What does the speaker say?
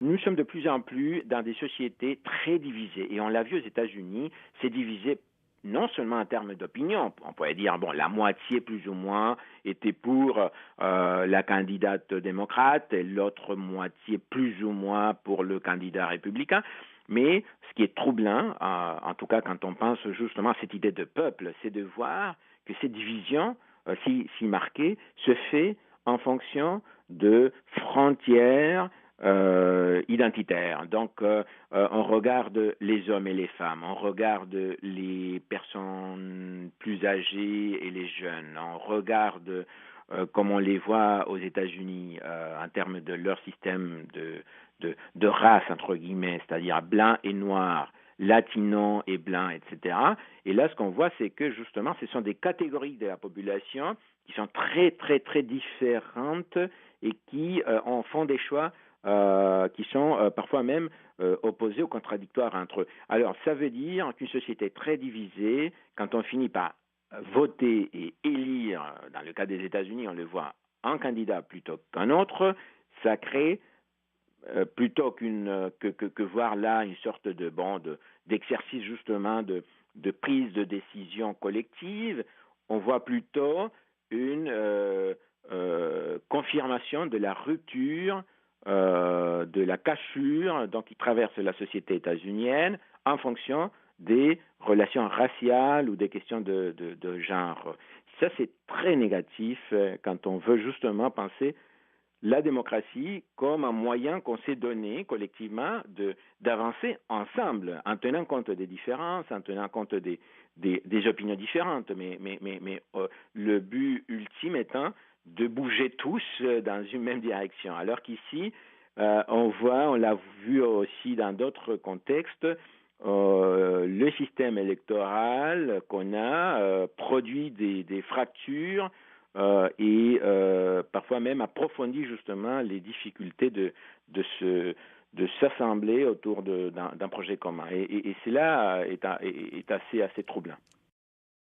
nous sommes de plus en plus dans des sociétés très divisées. Et on l'a vu aux États-Unis, c'est divisé non seulement en termes d'opinion, on pourrait dire, bon, la moitié plus ou moins était pour la candidate démocrate et l'autre moitié plus ou moins pour le candidat républicain. Mais ce qui est troublant, en tout cas quand on pense justement à cette idée de peuple, c'est de voir que cette division si marquée se fait en fonction de frontières identitaires. Donc, on regarde les hommes et les femmes, on regarde les personnes plus âgées et les jeunes, on regarde comme on les voit aux États-Unis en termes de leur système de race, entre guillemets, c'est-à-dire blanc et noir, latino et blanc, etc. Et là, ce qu'on voit, c'est que justement, ce sont des catégories de la population qui sont très, très, très différentes et qui en font des choix qui sont parfois même opposés ou contradictoires entre eux. Alors, ça veut dire qu'une société très divisée, quand on finit par voter et élire, dans le cas des États-Unis, on le voit, un candidat plutôt qu'un autre, ça crée plutôt que voir là une sorte d'exercice justement de prise de décision collective, on voit plutôt une confirmation de la rupture, de la cassure donc, qui traverse la société états-unienne en fonction des relations raciales ou des questions de genre. Ça, c'est très négatif quand on veut justement penser la démocratie comme un moyen qu'on s'est donné collectivement d'avancer ensemble, en tenant compte des différences, en tenant compte des opinions différentes, mais le but ultime étant de bouger tous dans une même direction. Alors qu'ici, on l'a vu aussi dans d'autres contextes, le système électoral qu'on a produit des fractures et parfois même approfondit justement les difficultés de s'assembler autour d'un projet commun. Et cela est assez troublant.